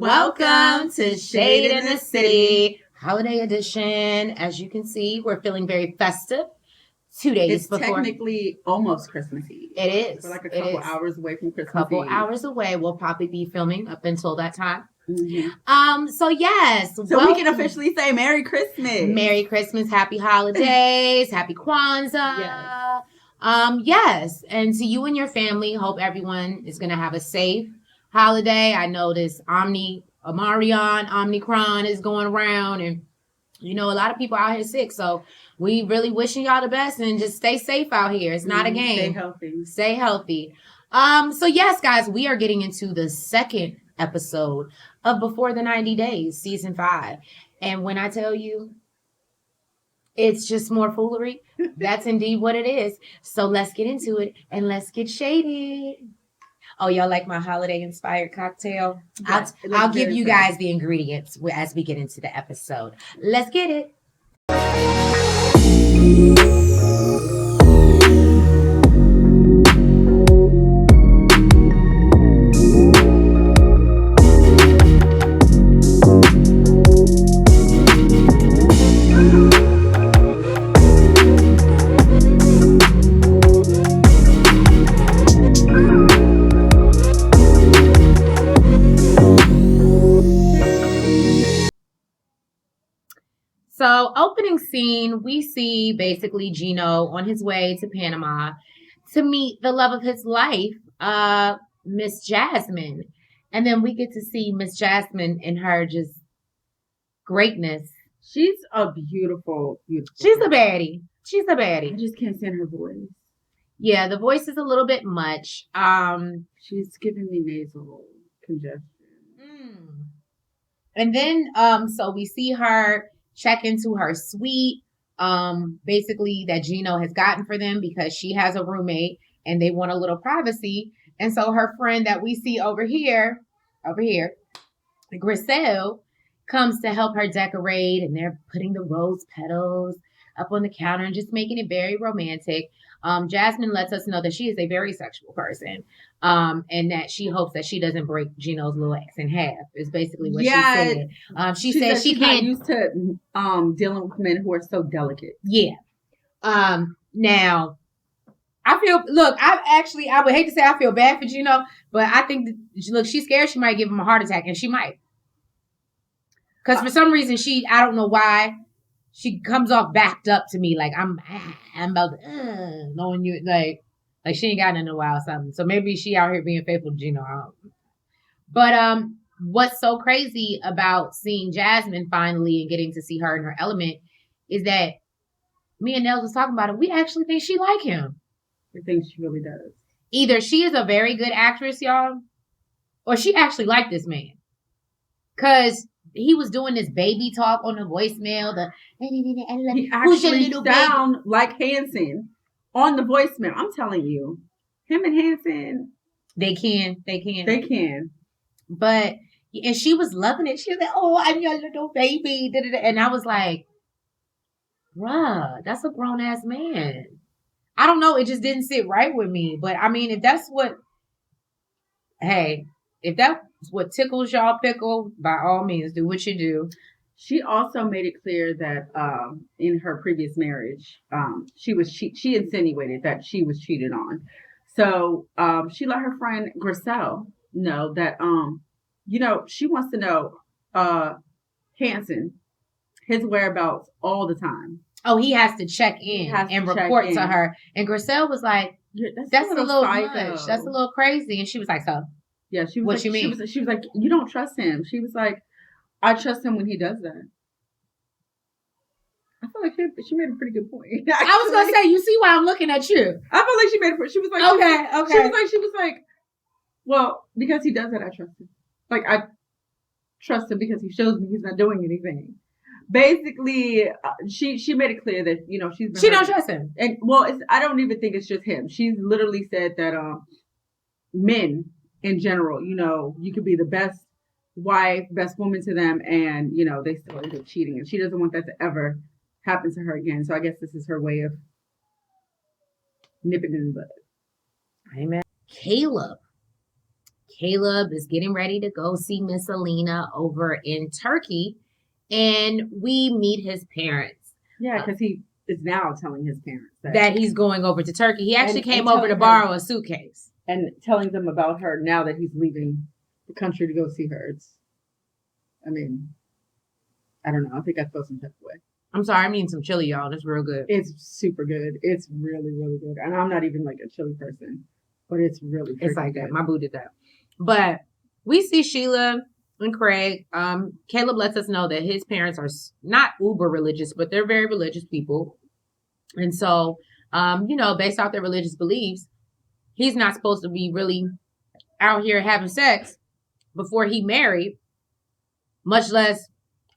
Welcome to Shade in the City, holiday edition. As you can see, we're feeling very festive. 2 days before. It's technically almost Christmas Eve. It is. We're like a couple hours away from Christmas Eve. Couple hours away. We'll probably be filming up until that time. Mm-hmm. So yes. So we can officially say Merry Christmas. Merry Christmas, Happy Holidays, Happy Kwanzaa. Yes. And to you and your family, hope everyone is going to have a safe holiday. I know this Omicron is going around, and you know, a lot of people out here sick. So we really wishing y'all the best and just stay safe out here. It's not a game. Stay healthy. Stay healthy. So yes, guys, we are getting into the second episode of Before the 90 Days, season 5. And when I tell you it's just more foolery, that's indeed what it is. So let's get into it and let's get shaded. Oh, y'all like my holiday-inspired cocktail? Yes, I'll give you guys the ingredients as we get into the episode. Let's get it. So opening scene, we see basically Gino on his way to Panama to meet the love of his life, Miss Jasmine. And then we get to see Miss Jasmine in her just greatness. She's a beautiful. She's a baddie. She's a baddie. I just can't stand her voice. Yeah, the voice is a little bit much. She's giving me nasal congestion. And then, so we see her check into her suite, basically that Gino has gotten for them because she has a roommate and they want a little privacy. And so her friend that we see over here, Griselle, comes to help her decorate, and they're putting the rose petals up on the counter and just making it very romantic. Jasmine lets us know that she is a very sexual person, and that she hopes that she doesn't break Gino's little ex in half, is basically what she said. She said she can't used to dealing with men who are so delicate. Yeah. Now, I would hate to say I feel bad for Gino, but I think look, she's scared she might give him a heart attack, and she might. Because for some reason I don't know why, she comes off backed up to me like I'm about to, knowing you like she ain't got in a while or something. So maybe she out here being faithful to Gino. But what's so crazy about seeing Jasmine finally and getting to see her in her element is that me and Nels was talking about it. We actually think she like him. I think she really does. Either she is a very good actress, y'all, or she actually liked this man. Because he was doing this baby talk on the voicemail. He actually sound like Hanson on the voicemail. I'm telling you, him and Hanson, they can. But and she was loving it. She was like, "Oh, I'm your little baby," and I was like, "Bruh, that's a grown ass man." I don't know. It just didn't sit right with me. But I mean, if that's what tickles y'all pickle, by all means, do what you do. She also made it clear that in her previous marriage, she insinuated that she was cheated on. So she let her friend Griselle know that, she wants to know Hanson, his whereabouts all the time. Oh, he has to check in and report to her. And Griselle was like, that's a little much. That's a little crazy. And she was like, so? Yeah, she was what like, you mean? She was like, you don't trust him. She was like, I trust him when he does that. I feel like she made a pretty good point. I was gonna say, you see why I'm looking at you. I feel like she made a point. She was like, okay. She was like, well, because he does that, I trust him. Like, I trust him because he shows me he's not doing anything. Basically, she made it clear that she don't trust him. And I don't even think it's just him. She's literally said that men in general, you could be the best wife, best woman to them, and they still end up cheating, and she doesn't want that to ever happen to her again. So I guess this is her way of nipping in the bud. Amen. Caleb Caleb is getting ready to go see Miss Alina over in Turkey, and we meet his parents. Yeah, because he is now telling his parents that he's going over to Turkey. He actually came over to borrow a suitcase. And telling them about her now that he's leaving the country to go see her. I don't know. I think I feel some type of way. I'm sorry, I'm eating some chili, y'all. It's real good. It's super good. It's really, really good. And I'm not even like a chili person, but it's really It's like good. that. My boo did that. But we see Sheila and Craig. Caleb lets us know that his parents are not uber religious, but they're very religious people. And so, based off their religious beliefs, he's not supposed to be really out here having sex before he married, much less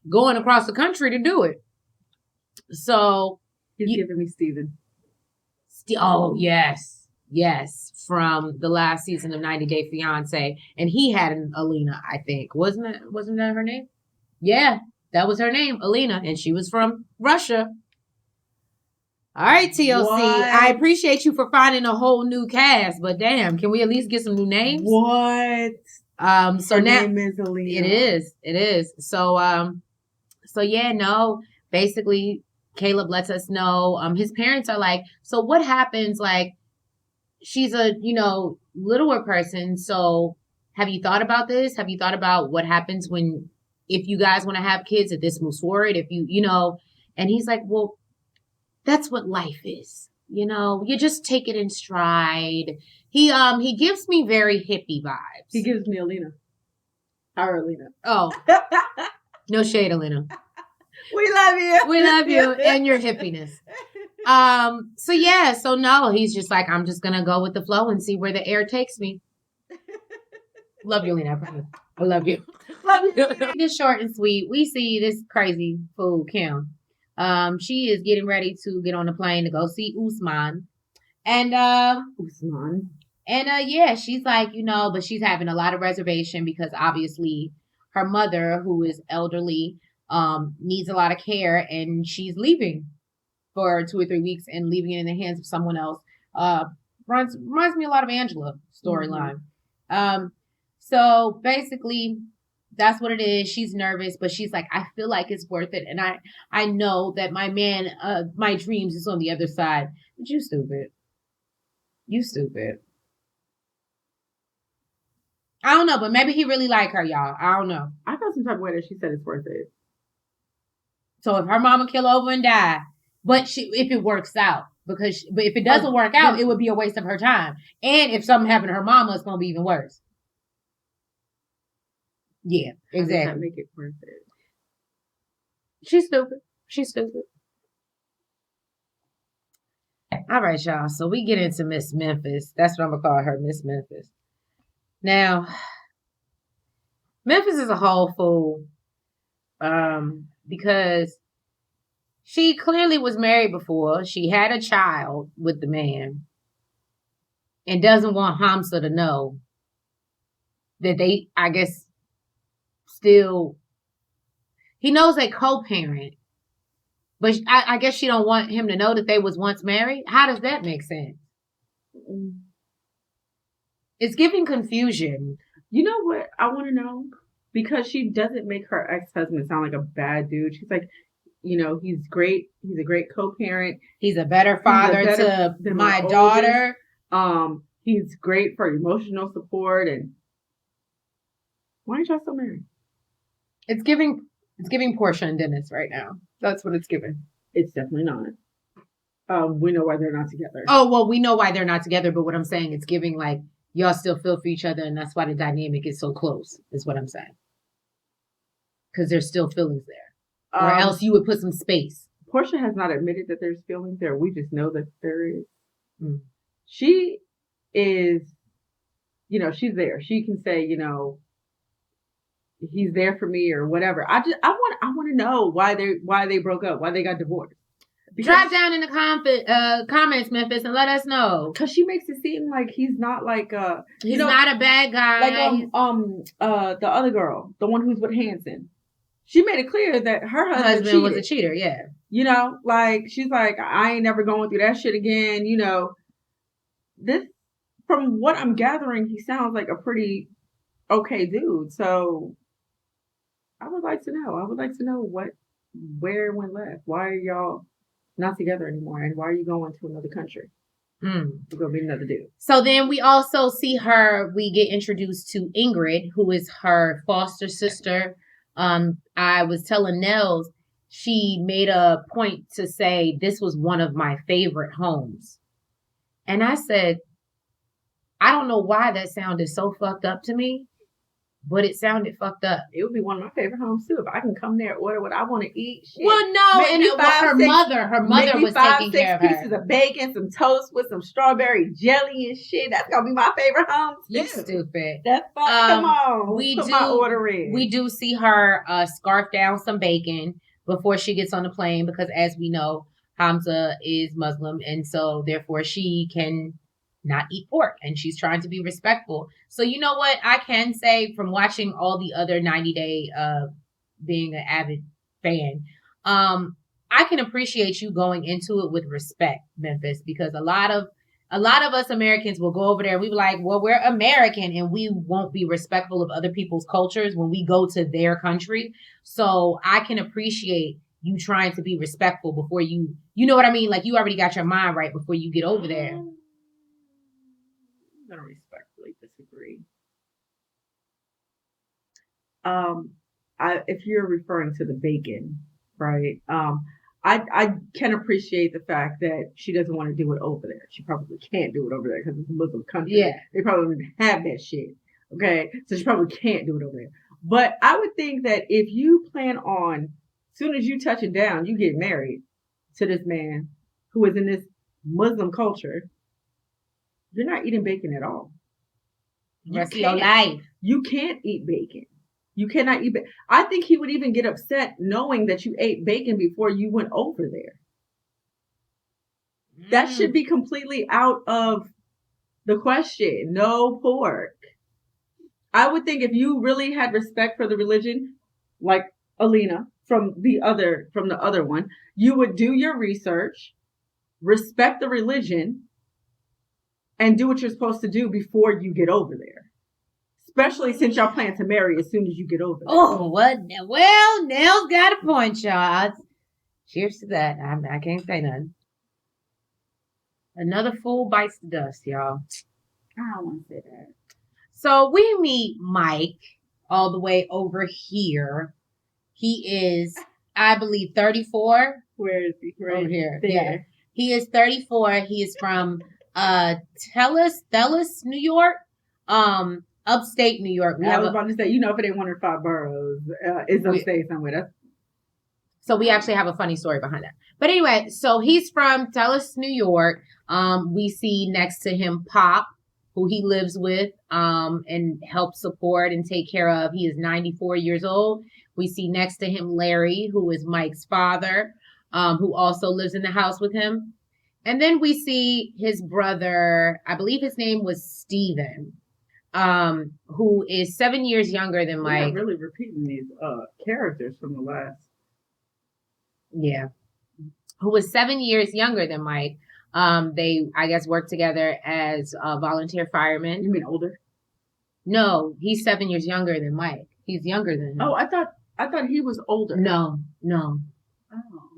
going across the country to do it. So he's giving me Steven. Oh, yes. Yes. From the last season of 90 Day Fiance. And he had an Alina, I think. Wasn't that her name? Yeah, that was her name, Alina. And she was from Russia. All right, TLC. What? I appreciate you for finding a whole new cast, but damn, can we at least get some new names? What? So her now name is Alina. It is. So yeah, no. Basically, Caleb lets us know. His parents are like, so what happens? Like, she's a littler person. So have you thought about this? Have you thought about what happens if you guys want to have kids? If this moves forward, if you and he's like, well. That's what life is. You just take it in stride. He gives me very hippie vibes. He gives me Alina. Our Alina. Oh. No shade, Alina. We love you. We love you and your hippiness. So no, he's just like, I'm just going to go with the flow and see where the air takes me. Love you, Alina. I promise. I love you. Love you. It's short and sweet. We see this crazy fool, Kim. She is getting ready to get on the plane to go see Usman. And Usman. And she's like, but she's having a lot of reservation because obviously her mother, who is elderly, needs a lot of care, and she's leaving for 2 or 3 weeks and leaving it in the hands of someone else. Reminds me a lot of Angela storyline. Mm-hmm. So basically that's what it is. She's nervous, but she's like, I feel like it's worth it. And I know that my man, my dreams is on the other side. But you stupid. You stupid. I don't know, but maybe he really like her, y'all. I don't know. I felt some type of way that she said it's worth it. So if her mama kill over and die, but if it works out, but if it doesn't work out, it would be a waste of her time. And if something happened to her mama, it's going to be even worse. Yeah, exactly. How does that make it worth it? She's stupid. All right, y'all. So we get into Miss Memphis. That's what I'm going to call her, Miss Memphis. Now, Memphis is a whole fool because she clearly was married before. She had a child with the man and doesn't want Hamza to know that they, I guess, still, he knows they co-parent, but I guess she don't want him to know that they was once married. How does that make sense? It's giving confusion. You know what I want to know? Because she doesn't make her ex-husband sound like a bad dude. She's like, he's great. He's a great co-parent. He's a better father to my daughter. He's great for emotional support. And why aren't y'all still married? It's giving Portia and Dennis right now. That's what it's giving. It's definitely not. We know why they're not together. Oh, well, we know why they're not together, but what I'm saying, it's giving like y'all still feel for each other, and that's why the dynamic is so close, is what I'm saying. Because there's still feelings there. Or else you would put some space. Portia has not admitted that there's feelings there. We just know that there is. Mm. She is, she's there. She can say, he's there for me or whatever. I want to know why they broke up, why they got divorced. Drop down in the comments, Memphis, and let us know. Because she makes it seem like he's not like he's not a bad guy. Like the other girl, the one who's with Hanson. She made it clear that her husband was a cheater. Yeah. Like she's like, I ain't never going through that shit again. This, from what I'm gathering, he sounds like a pretty okay dude. So I would like to know. I would like to know where it went left. Why are y'all not together anymore? And why are you going to another country? We're going to be another dude. So then we also see her, we get introduced to Ingrid, who is her foster sister. I was telling Nels, she made a point to say this was one of my favorite homes. And I said, I don't know why that sounded so fucked up to me, but it sounded fucked up. It would be one of my favorite homes too. If I can come there, order what I want to eat. Shit. Well, no, and her mother was taking care of her. 5, 6 pieces of bacon, some toast with some strawberry jelly and shit. That's gonna be my favorite home. You stupid. That's fine. Come on. Put my order in. We do see her scarf down some bacon before she gets on the plane because, as we know, Hamza is Muslim, and so therefore she can not eat pork, and she's trying to be respectful. So you know what I can say from watching all the other 90 Day, being an avid fan, I can appreciate you going into it with respect, Memphis, because a lot of us Americans will go over there and we be like, well, we're American and we won't be respectful of other people's cultures when we go to their country. So I can appreciate you trying to be respectful before you know what I mean? Like you already got your mind right before you get over there. I'm gonna respectfully disagree. If you're referring to the bacon, right? I can appreciate the fact that she doesn't want to do it over there. She probably can't do it over there because it's a Muslim country. Yeah, they probably don't have that shit. Okay, so she probably can't do it over there. But I would think that if you plan on, as soon as you touch it down, you get married to this man who is in this Muslim culture. You're not eating bacon at all. Rest of your life. You can't eat bacon. You cannot eat bacon. I think he would even get upset knowing that you ate bacon before you went over there. That should be completely out of the question. No pork. I would think if you really had respect for the religion, like Alina from the other one, you would do your research, respect the religion, and do what you're supposed to do before you get over there. Especially since y'all plan to marry as soon as you get over there. Oh, what? Well, Nell's got a point, y'all. Cheers to that. I can't say nothing. Another fool bites the dust, y'all. I don't want to say that. So we meet Mike all the way over here. He is, I believe, 34. Where is he? Right over here. There. Yeah. He is 34. He is from Telus, New York. Upstate New York. I was about to say, if it ain't one of 5 boroughs, it's upstate somewhere. So we actually have a funny story behind that. But anyway, so he's from Telus, New York. We see next to him Pop, who he lives with and helps support and take care of. He is 94 years old. We see next to him Larry, who is Mike's father, who also lives in the house with him. And then we see his brother, I believe his name was Steven, who is 7 years younger than Mike. We're really repeating these characters from the last. Yeah. Who was 7 years younger than Mike. They, I guess, worked together as volunteer firemen. You mean older? No, he's 7 years younger than Mike. He's younger than him. Oh, I thought he was older. No. Oh.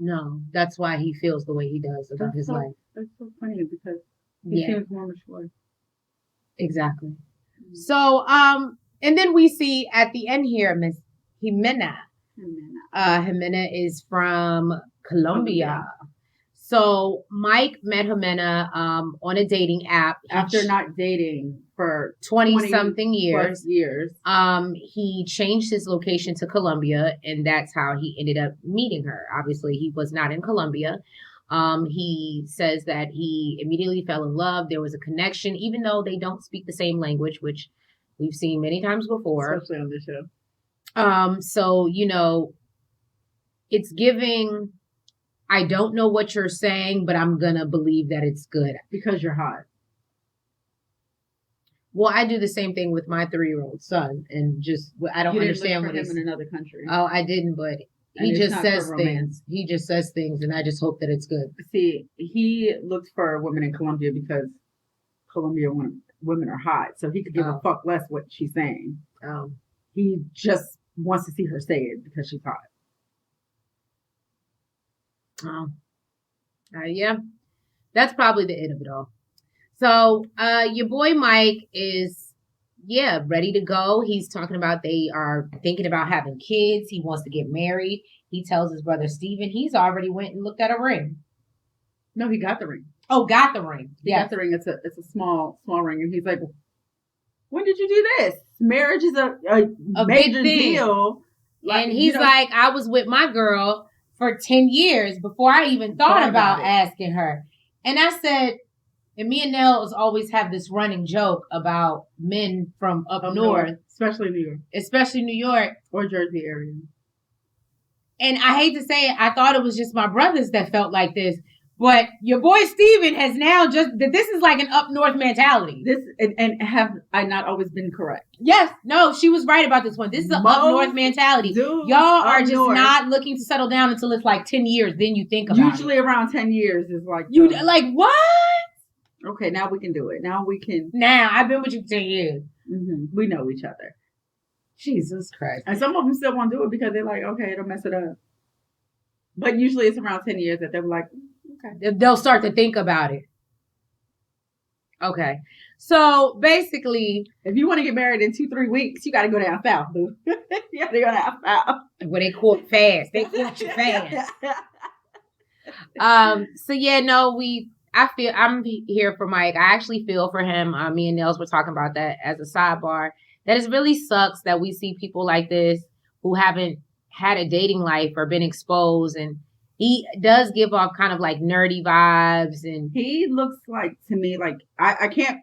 No, that's why he feels the way he does about his life. That's so funny because he seems more mature. Exactly. Mm-hmm. So, and then we see at the end here, Miss Ximena. Ximena is from Colombia. So Mike met Ximena on a dating app. After not dating for 20-something years. He changed his location to Colombia, and that's how he ended up meeting her. Obviously, he was not in Colombia. He says that he immediately fell in love. There was a connection, even though they don't speak the same language, which we've seen many times before. Especially on this show. So, it's giving... I don't know what you're saying, but I'm going to believe that it's good. Because you're hot. Well, I do the same thing with my 3-year-old son. And I don't understand what he's in another country. Oh, I didn't, but he just says things. He just says things, and I just hope that it's good. See, he looks for women in Colombia because Colombia women are hot. So he could give a fuck less what she's saying. He just wants to see her say it because she's hot. Yeah, that's probably the end of it all. So, your boy Mike is, ready to go. He's talking about they are thinking about having kids. He wants to get married. He tells his brother Steven he's already went and looked at a ring. No, he got the ring. Oh, got the ring. He got the ring. It's a small ring, and he's like, "When did you do this? Marriage is a major deal." And he's like, "I was with my girl for 10 years before I even thought about asking her." And I said, and me and Nels always have this running joke about men from up north, especially New York or Jersey area. And I hate to say it, I thought it was just my brothers that felt like this. But your boy Steven has now this is like an up north mentality. And have I not always been correct? Yes. No, she was right about this one. This is an up north mentality. Y'all are just not looking to settle down until it's like 10 years. Then you think about it. Usually around 10 years is like... like, what? Okay, now we can do it. Now I've been with you for 10 years. Mm-hmm. We know each other. Jesus Christ. And some of them still want to do it because they're like, okay, it'll mess it up. But usually it's around 10 years that they're like... Okay. They'll start to think about it. Okay. So basically, if you want to get married in 2-3 weeks, you got to go down south, dude. You got to go down south. Where they court fast. They court you fast. I'm here for Mike. I actually feel for him. Me and Nels were talking about that as a sidebar. That it really sucks that we see people like this who haven't had a dating life or been exposed, and he does give off kind of like nerdy vibes, and he looks like to me like I can't,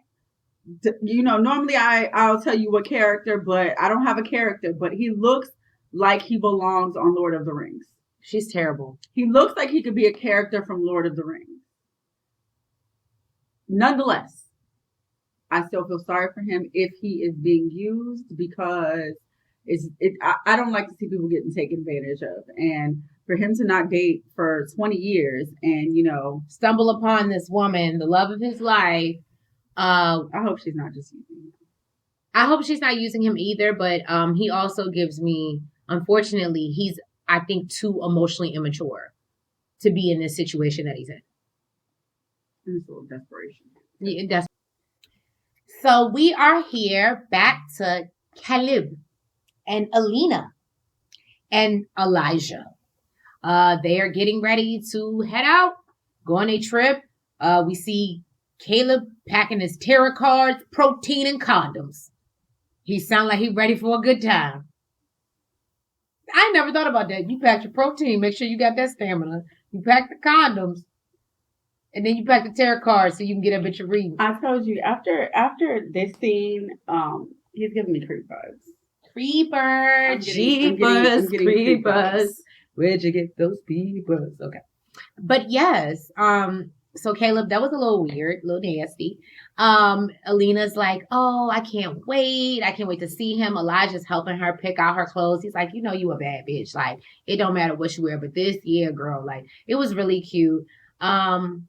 normally I'll tell you what character, but I don't have a character, but he looks like he belongs on Lord of the Rings. She's terrible. He looks like he could be a character from Lord of the Rings. Nonetheless, I still feel sorry for him if he is being used because I don't like to see people getting taken advantage of, and for him to not date for 20 years and, stumble upon this woman, the love of his life. I hope she's not just using him. I hope she's not using him either, but he also gives me, unfortunately, he's, I think, too emotionally immature to be in this situation that he's in. And it's a little desperation. Yeah, so we are here back to Caleb and Alina and Elijah. They are getting ready to head out, go on a trip. We see Caleb packing his tarot cards, protein, and condoms. He sounds like he's ready for a good time. I never thought about that. You pack your protein, make sure you got that stamina. You pack the condoms, and then you pack the tarot cards so you can get up at your reading. I told you, after this scene, he's giving me creep vibes. Creeper, jeepers, creepers. Where'd you get those peepers? Okay. But yes, so Caleb, that was a little weird, a little nasty. Alina's like, oh, I can't wait. I can't wait to see him. Elijah's helping her pick out her clothes. He's like, you a bad bitch. Like, it don't matter what you wear, but this, girl. Like, it was really cute. And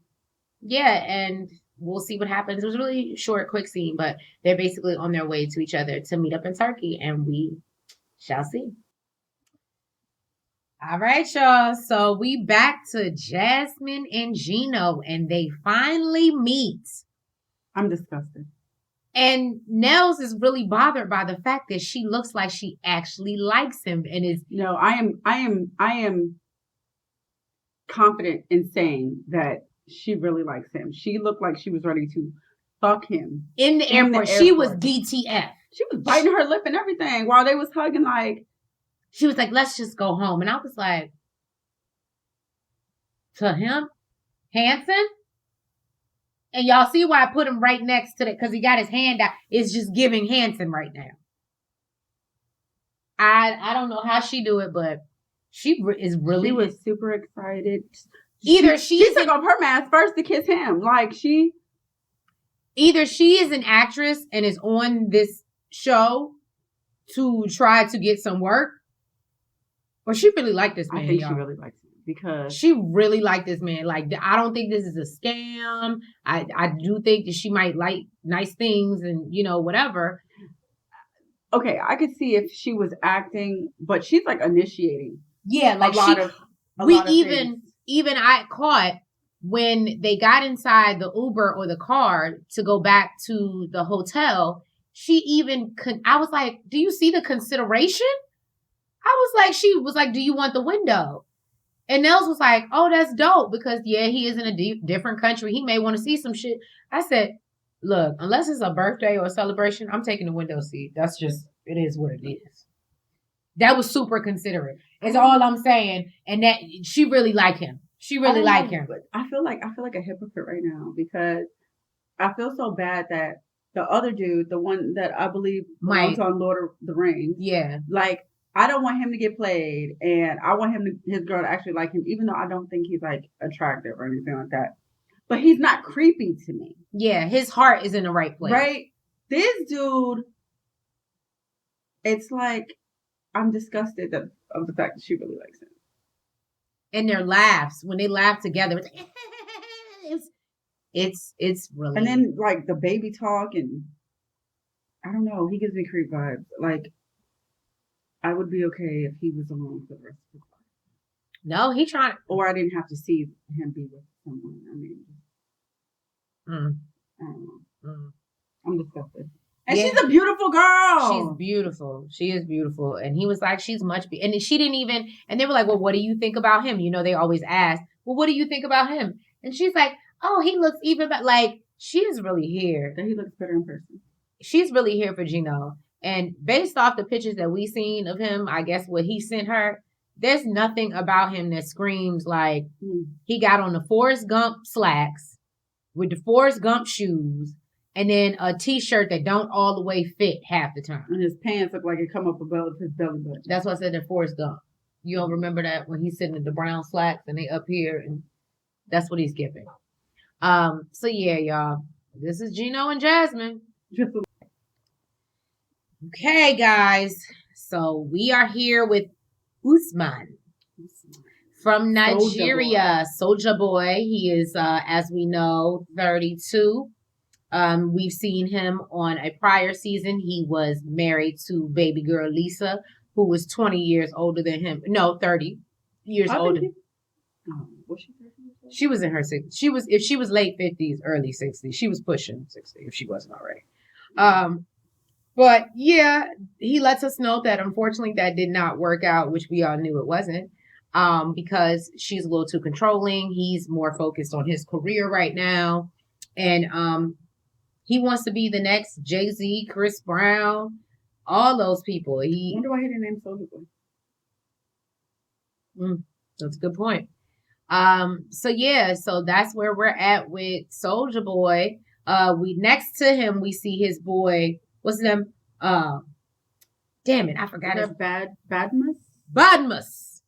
we'll see what happens. It was a really short, quick scene, but they're basically on their way to each other to meet up in Turkey, and we shall see. All right, y'all. So we back to Jasmine and Gino, and they finally meet. I'm disgusted. And Nels is really bothered by the fact that she looks like she actually likes him and is. No, I am confident in saying that she really likes him. She looked like she was ready to fuck him in the airport. She was DTF. She was biting her lip and everything while they was hugging. Like, she was like, let's just go home. And I was like, to him? Hanson? And y'all see why I put him right next to it, because he got his hand out. It's just giving Hanson right now. I don't know how she do it, but she is really... She was super excited. Either she took off her mask first to kiss him. Like, either she is an actress and is on this show to try to get some work, or she really liked this man. I think she really likes him because she really liked this man. Like, I don't think this is a scam. I do think that she might like nice things and, whatever. okay, I could see if she was acting, but she's like initiating. Yeah, like even I caught when they got inside the Uber or the car to go back to the hotel. I was like, do you see the consideration? I was like, she was like, do you want the window? And Nels was like, oh, that's dope because, yeah, he is in a different country. He may want to see some shit. I said, look, unless it's a birthday or a celebration, I'm taking the window seat. That's just, it is what it is. That was super considerate. Is all I'm saying. And that she really like him. She really like him. But I feel like a hypocrite right now because I feel so bad that the other dude, the one that I believe belongs on Lord of the Rings, yeah, like I don't want him to get played, and I want his girl to actually like him, even though I don't think he's like attractive or anything like that. But he's not creepy to me. Yeah, his heart is in the right place. Right? This dude, it's like I'm disgusted of the fact that she really likes him. And their laughs, when they laugh together, it's really. And then like the baby talk, and I don't know, he gives me creep vibes. Like I would be okay if he was alone for the rest of the life. No, he trying, or I didn't have to see him be with someone. I mean, I don't know. I'm disgusted. And she's a beautiful girl. She's beautiful. She is beautiful. And he was like, she's much and she didn't even, and they were like, well, what do you think about him? You know, they always ask, well, what do you think about him? And she's like, oh, he looks even better. Like, she is really here. That he looks better in person. She's really here for Gino. And based off the pictures that we seen of him, I guess what he sent her, there's nothing about him that screams like he got on the Forrest Gump slacks with the Forrest Gump shoes and then a t-shirt that don't all the way fit half the time. And his pants look like it come up above his belly button. That's why I said they're Forrest Gump. You don't remember that when he's sitting in the brown slacks and they up here, and that's what he's giving. So yeah, y'all, this is Gino and Jasmine. Okay, guys. So we are here with Usman from Nigeria, Soulja Boy. He is, as we know, 32. We've seen him on a prior season. He was married to baby girl Lisa, who was 20 years older than him. No, 30 years older. Was she 30 years old? She was in her 60s. If she was late 50s, early 60s. She was pushing 60 if she wasn't already. But yeah, he lets us know that unfortunately that did not work out, which we all knew it wasn't. Because she's a little too controlling. He's more focused on his career right now. And he wants to be the next Jay-Z, Chris Brown, all those people. I wonder why he didn't name Soulja Boy. That's a good point. So that's where we're at with Soulja Boy. We next to him we see his boy. What's his name? Damn it, I forgot his Badmus. Badmus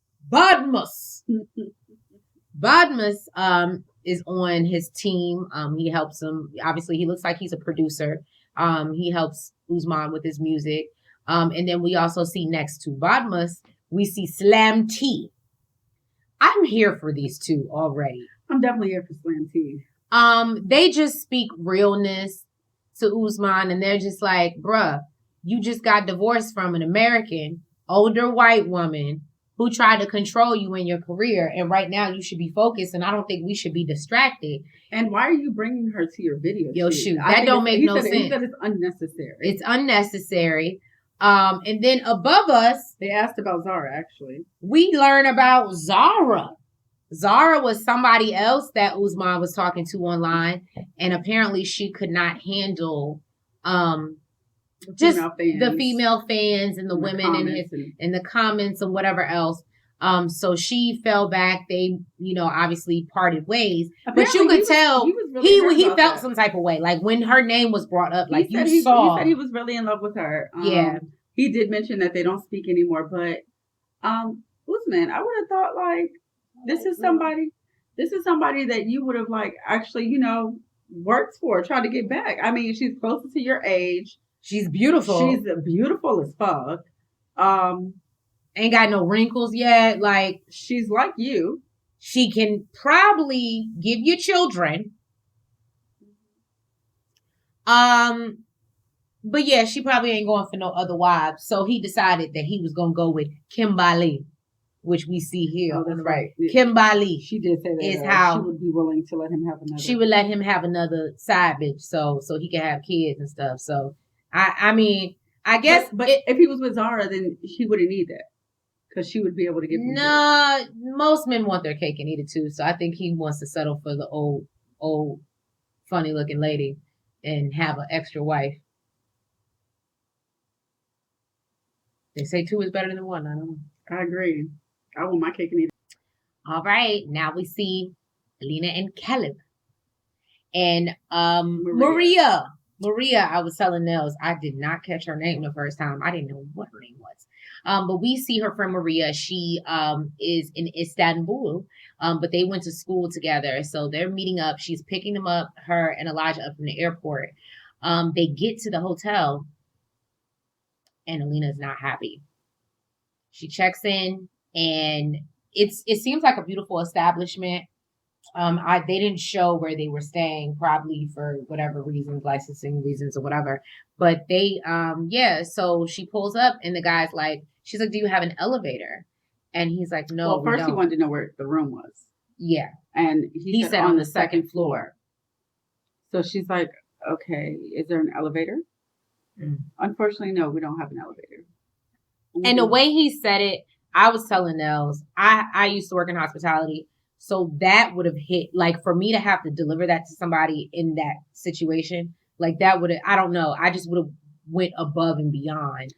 is on his team. He helps him. Obviously, he looks like he's a producer. He helps Usman with his music. And then we also see next to Badmus, we see Slam T. I'm here for these two already. I'm definitely here for Slam T. They just speak realness to Usman, and they're just like, bruh, you just got divorced from an American, older white woman who tried to control you in your career, and right now you should be focused, and I don't think we should be distracted. And why are you bringing her to your video shoot? That don't make no sense. He said it's unnecessary. It's unnecessary. And then above us, they asked about Zara, actually. We learn about Zara. Zara was somebody else that Usman was talking to online, and apparently she could not handle just the female fans and the women and the comments and whatever else. So she fell back. They, obviously parted ways. Apparently, but you could tell he felt some type of way. Like when her name was brought up, like he saw. He said he was really in love with her. Yeah. He did mention that they don't speak anymore, but Usman, I would have thought like this is somebody that you would have like actually, worked for, tried to get back. I mean, she's closer to your age. She's beautiful. She's beautiful as fuck. Ain't got no wrinkles yet. Like, she's like you. She can probably give you children. But yeah, she probably ain't going for no other wives. So he decided that he was gonna go with Kimberly, which we see here on the right. Kimberly. She did say that is how she would be willing to let him have another. She would let him have another side bitch, so he can have kids and stuff. So I mean, I guess, but if he was with Zara, then he wouldn't need that because she would be able to get. Nah, most men want their cake and eat it too. So I think he wants to settle for the old, funny looking lady and have an extra wife. They say two is better than one. I don't know. I agree. I want my cake and eat it. All right, now we see Alina and Caleb. And Maria, I was telling Nels, I did not catch her name the first time. I didn't know what her name was. But we see her friend Maria. She is in Istanbul, but they went to school together. So they're meeting up. She's picking them up, her and Elijah, up from the airport. They get to the hotel, and Alina's not happy. She checks in, and it seems like a beautiful establishment. They didn't show where they were staying, probably for whatever reasons, licensing reasons or whatever. But they, so she pulls up and the guy's like, she's like, do you have an elevator? And he's like, no. Well, first he wanted to know where the room was. Yeah. And he said on the second floor. So she's like, okay, is there an elevator? Unfortunately, no, we don't have an elevator. And the way he said it, I was telling Nels, I used to work in hospitality. So that would have hit, like, for me to have to deliver that to somebody in that situation, like that would have, I don't know, I just would have went above and beyond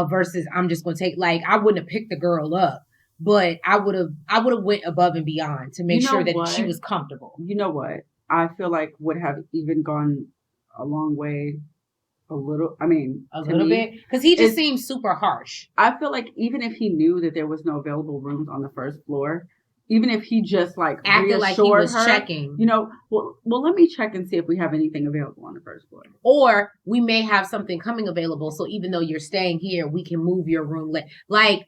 versus I'm just going to take, like, I wouldn't have picked the girl up, but I would have went above and beyond to make sure that she was comfortable. You know what? I feel like would have even gone a long way. A little bit, because he just seems super harsh. I feel like even if he knew that there was no available rooms on the first floor, even if he just like acted like he was checking, well, let me check and see if we have anything available on the first floor, or we may have something coming available. So even though you're staying here, we can move your room. Like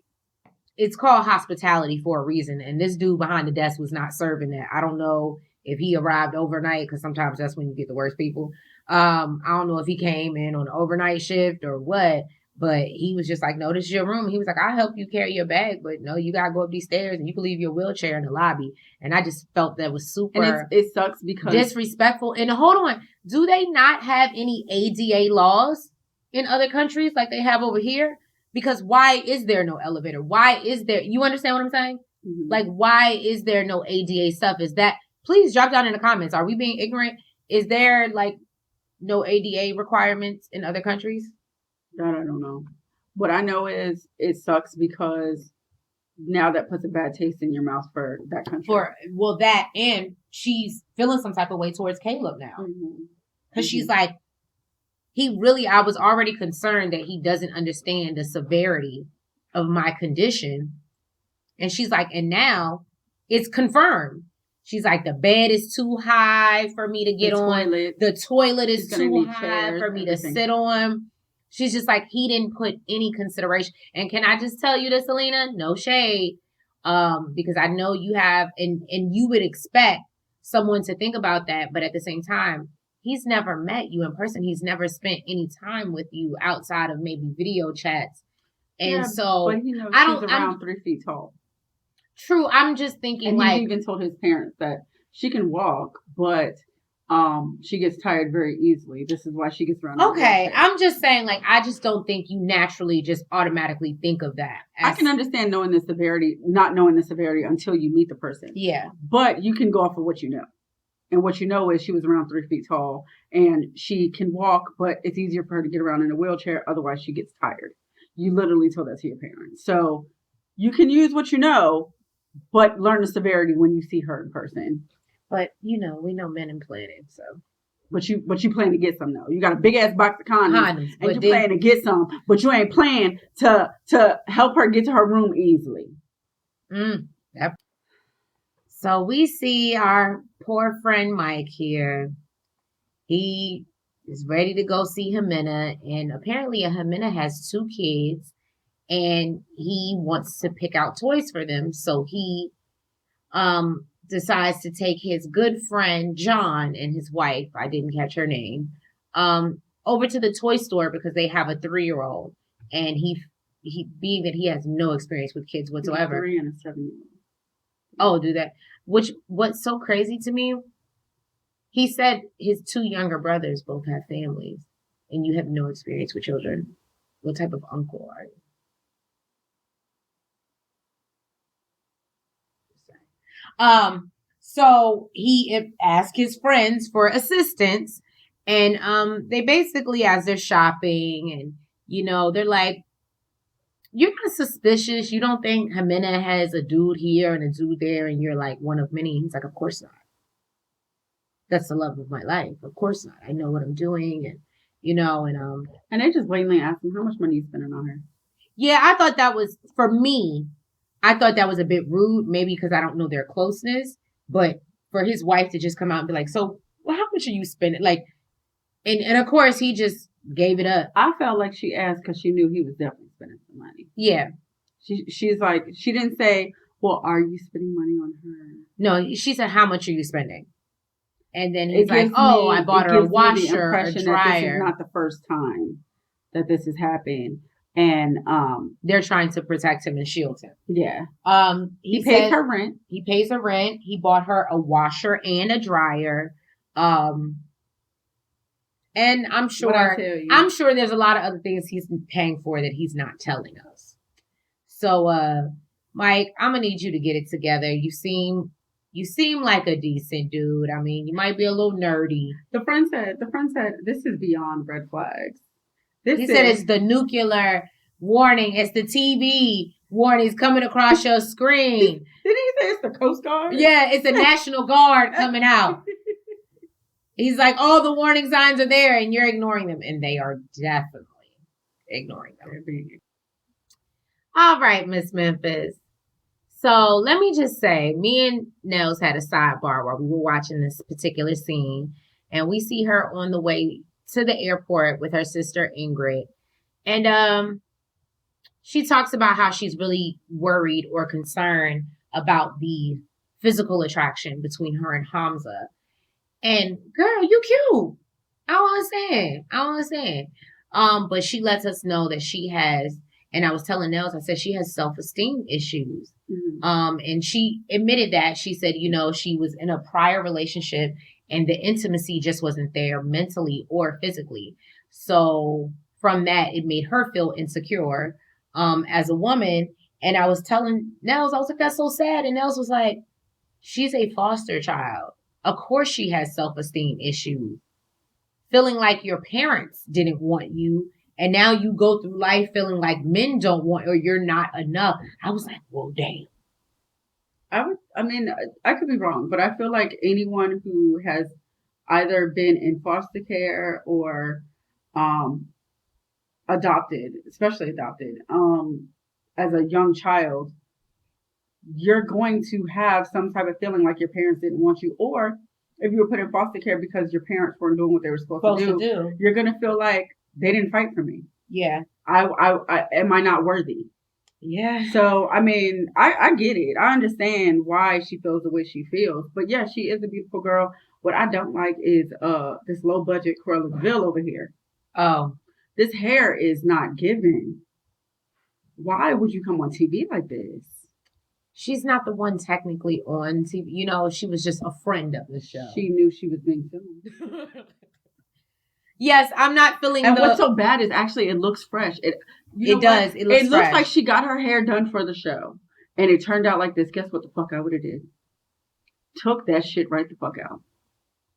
it's called hospitality for a reason. And this dude behind the desk was not serving that. I don't know if he arrived overnight, because sometimes that's when you get the worst people. I don't know if he came in on an overnight shift or what, but he was just like, no, this is your room. He was like, I'll help you carry your bag, but no, you got to go up these stairs and you can leave your wheelchair in the lobby. And I just felt that was super and it sucks because disrespectful. And hold on, do they not have any ADA laws in other countries like they have over here? Because why is there no elevator? Why is there, you understand what I'm saying? Mm-hmm. Like, why is there no ADA stuff? Is that, please drop down in the comments. Are we being ignorant? Is there like no ADA requirements in other countries? That I don't know. What I know is it sucks because now that puts a bad taste in your mouth for that country. That, and she's feeling some type of way towards Caleb now. Because she's like, I was already concerned that he doesn't understand the severity of my condition. And she's like, and now it's confirmed. She's like, the bed is too high for me to get on. The toilet is too high for me to sit on. She's just like, he didn't put any consideration. And can I just tell you this, Alina? No shade. Because I know you have, and you would expect someone to think about that. But at the same time, he's never met you in person. He's never spent any time with you outside of maybe video chats. And but he knows she's around 3 feet tall. True. I'm just thinking, and he's even told his parents that she can walk, but she gets tired very easily. This is why she gets around. Okay. I'm just saying, like, I just don't think you naturally just automatically think of that. I can understand not knowing the severity until you meet the person. Yeah. But you can go off of what you know. And what you know is she was around 3 feet tall and she can walk, but it's easier for her to get around in a wheelchair. Otherwise she gets tired. You literally told that to your parents. So you can use what you know, but learn the severity when you see her in person. But we know men implanted, so. But you plan to get some though. You got a big ass box of condoms and you plan to get some, but you ain't plan to help her get to her room easily. Yep. So we see our poor friend Mike here. He is ready to go see Ximena, and apparently Ximena has 2 kids. And he wants to pick out toys for them. So he decides to take his good friend, John, and his wife, I didn't catch her name, over to the toy store because they have a 3-year-old, and he being that he has no experience with kids whatsoever. 3 and a 7-year-old. Oh, do that. What's so crazy to me? He said his 2 younger brothers both have families, and you have no experience with children. What type of uncle are you? So he asked his friends for assistance, and they basically, as they're shopping, and they're like, "You're not suspicious. You don't think Ximena has a dude here and a dude there, and you're like one of many?" He's like, "Of course not. That's the love of my life. Of course not. I know what I'm doing, and and they just blatantly asked him how much money you spending on her." Yeah, I thought that was, for me, I thought that was a bit rude, maybe because I don't know their closeness, but for his wife to just come out and be like, "So, well, how much are you spending?" Like, and of course he just gave it up. I felt like she asked because she knew he was definitely spending some money. Yeah. She's like, she didn't say, "Well, are you spending money on her?" No, she said, "How much are you spending?" And then he's like, "Oh, I bought her a washer, a dryer." That this is not the first time that this has happened. And they're trying to protect him and shield him. Yeah. He pays her rent. He pays her rent. He bought her a washer and a dryer. And I'm sure there's a lot of other things he's paying for that he's not telling us. So Mike, I'm gonna need you to get it together. You seem like a decent dude. I mean, you might be a little nerdy. The friend said this is beyond red flags. He said it's the nuclear warning. It's the TV warnings coming across your screen. Did he say it's the Coast Guard? Yeah, it's the National Guard coming out. He's like, all the warning signs are there, and you're ignoring them. And they are definitely ignoring them. All right, Miss Memphis. So let me just say, me and Nels had a sidebar while we were watching this particular scene. And we see her on the way to the airport with her sister Ingrid, and she talks about how she's really worried or concerned about the physical attraction between her and Hamza. And girl, you cute. I don't understand. But she lets us know that she has, and I was telling Nels, I said she has self-esteem issues. Mm-hmm. And she admitted that. She said, she was in a prior relationship and the intimacy just wasn't there mentally or physically. So from that, it made her feel insecure as a woman. And I was telling Nels, I was like, that's so sad. And Nels was like, she's a foster child. Of course she has self-esteem issues. Feeling like your parents didn't want you. And now you go through life feeling like men don't want, or you're not enough. I was like, well, damn. I could be wrong, but I feel like anyone who has either been in foster care or adopted, especially adopted, as a young child, you're going to have some type of feeling like your parents didn't want you. Or if you were put in foster care because your parents weren't doing what they were supposed to do, you're going to feel like they didn't fight for me. Yeah. I am I not worthy? Yeah. So, I get it. I understand why she feels the way she feels. But yeah, she is a beautiful girl. What I don't like is this low budget Cruella Ville over here. Oh. This hair is not given. Why would you come on TV like this? She's not the one technically on TV. She was just a friend of the show. She knew she was being filmed. Yes, I'm not feeling. And what's so bad is actually it looks fresh. It does. It looks like she got her hair done for the show, and it turned out like this. Guess what the fuck I would have did? Took that shit right the fuck out.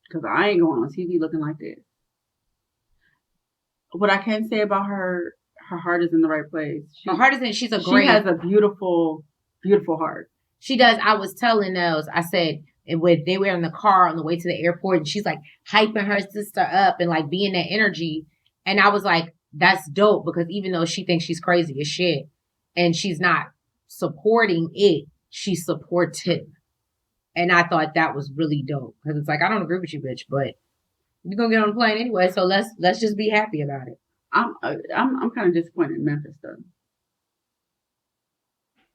Because I ain't going on TV looking like this. What I can say about her heart is in the right place. Her heart is in. She has a beautiful, beautiful heart. She does. I was telling those. I said. And when they were in the car on the way to the airport, and she's like hyping her sister up and like being that energy. And I was like, that's dope, because even though she thinks she's crazy as shit and she's not supporting it, she's supportive. And I thought that was really dope, because it's like, I don't agree with you, bitch, but you're gonna get on the plane anyway, so let's just be happy about it. I'm kind of disappointed in Memphis though.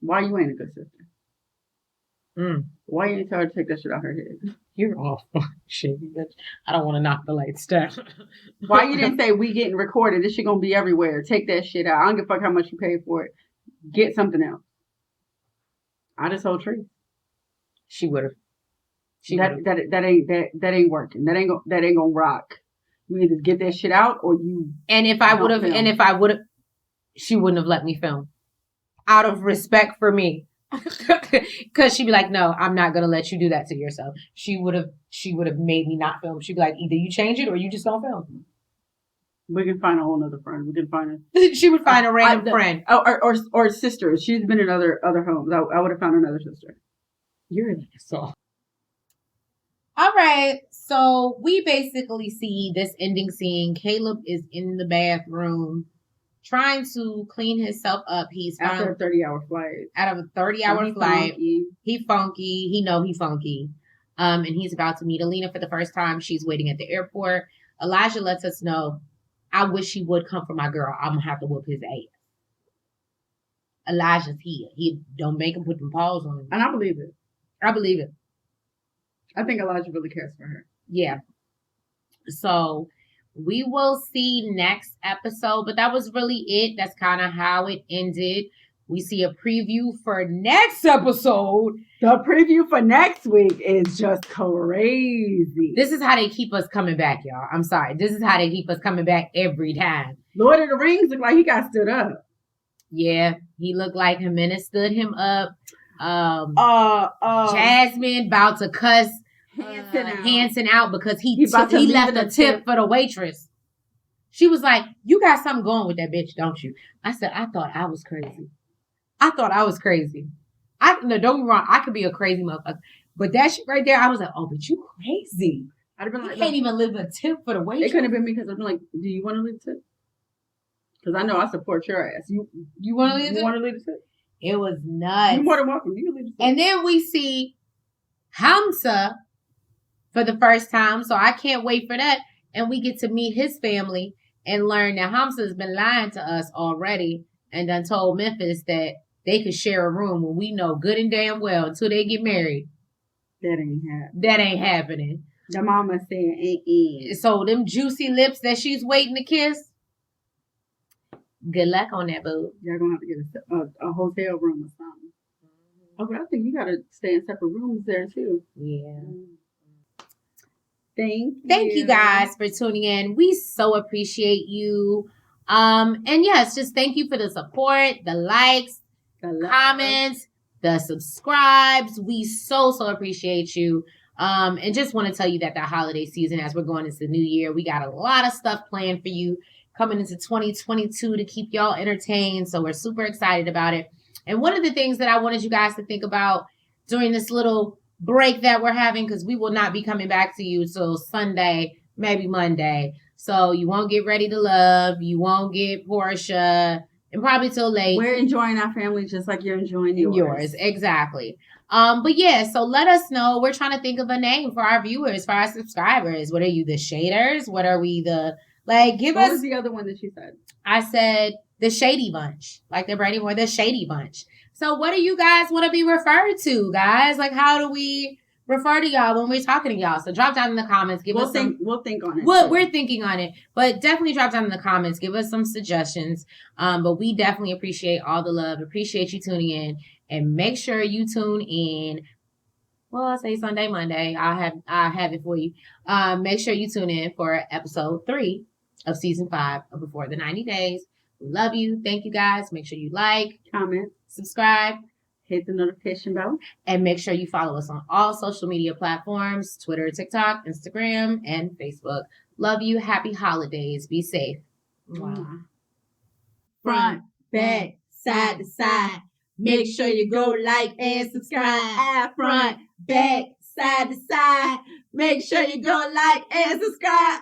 Why you ain't a good sister? Why you didn't tell her to take that shit out her head? You're awful. Shit, bitch. I don't want to knock the lights down. Why you didn't say we getting recorded? This shit gonna be everywhere. Take that shit out. I don't give a fuck how much you paid for it. Get something else. I just told Tree. She would have. That ain't working. That ain't gonna rock. You either get that shit out or you. And if I would have, she wouldn't have let me film. Out of respect for me. Because she'd be like, no, I'm not gonna let you do that to yourself. She would have made me not film. She'd be like, either you change it or you just don't film. We can find a whole other friend. We can find she would find a random friend. Or sister. She's been in other homes. I would have found another sister. You're an asshole. All right, so we basically see this ending scene. Caleb is in the bathroom trying to clean himself up. He's after a 30-hour flight. Out of a 30-hour flight. He funky. He know he funky. And he's about to meet Alina for the first time. She's waiting at the airport. Elijah lets us know, I wish he would come for my girl. I'm going to have to whoop his ass. Elijah's here. He don't make him put them paws on him. And I believe it. I believe it. I think Elijah really cares for her. Yeah. So we will see next episode, but that was really it. That's kind of how it ended. We see a preview for next episode. The preview for next week is just crazy. This is how they keep us coming back, y'all. I'm sorry. This is how they keep us coming back every time. Lord of the Rings looked like he got stood up. Yeah, he looked like Ximena stood him up. Jasmine about to cuss Hanson out because he left a tip for the waitress. She was like, you got something going with that bitch, don't you? I said, I thought I was crazy. No, don't get me wrong, I could be a crazy motherfucker. But that shit right there, I was like, oh, but you crazy. I'd have been like, you can't even leave a tip for the waitress. It couldn't have been me because I'd been like, do you want to leave a tip? Because I know I support your ass. You want to leave a tip? You want to leave a tip? It was nuts. You're more than welcome. You can leave a tip. And then we see Hamza for the first time. So I can't wait for that. And we get to meet his family and learn that Hamza has been lying to us already and done told Memphis that they could share a room when we know good and damn well until they get married. That ain't happening. That ain't happening. The mama saying, So them juicy lips that she's waiting to kiss, good luck on that, boo. Y'all gonna have to get a hotel room or something. Oh, but I think you gotta stay in separate rooms there too. Yeah. Thank you guys for tuning in. We so appreciate you. And yes, just thank you for the support, the likes, the comments, the subscribes. We so appreciate you. And just want to tell you that the holiday season, as we're going into the new year, we got a lot of stuff planned for you coming into 2022 to keep y'all entertained. So we're super excited about it. And one of the things that I wanted you guys to think about during this little break that we're having, because we will not be coming back to you till Sunday, maybe Monday. So you won't get Ready to Love. You won't get Portia. And probably till late. We're enjoying our family just like you're enjoying yours. Exactly. But yeah, so let us know. We're trying to think of a name for our viewers, for our subscribers. What are you, the Shaders? What are we, the... Like, give us... What was the other one that you said? I said the Shady Bunch. Like the Brady Moore, the Shady Bunch. So what do you guys want to be referred to, guys? Like, how do we refer to y'all when we're talking to y'all? So drop down in the comments. We'll think on it. We're thinking on it. But definitely drop down in the comments. Give us some suggestions. But we definitely appreciate all the love. Appreciate you tuning in. And make sure you tune in. Well, I'll say Sunday, Monday. I'll have it for you. Make sure you tune in for episode 3 of season 5 of Before the 90 Days. We love you. Thank you, guys. Make sure you like, comment, subscribe, hit the notification bell, and make sure you follow us on all social media platforms: Twitter, TikTok, Instagram, and Facebook. Love you. Happy holidays. Be safe. Wow. Front, back, side to side. Make sure you go like and subscribe. Front, back, side to side. Make sure you go like and subscribe.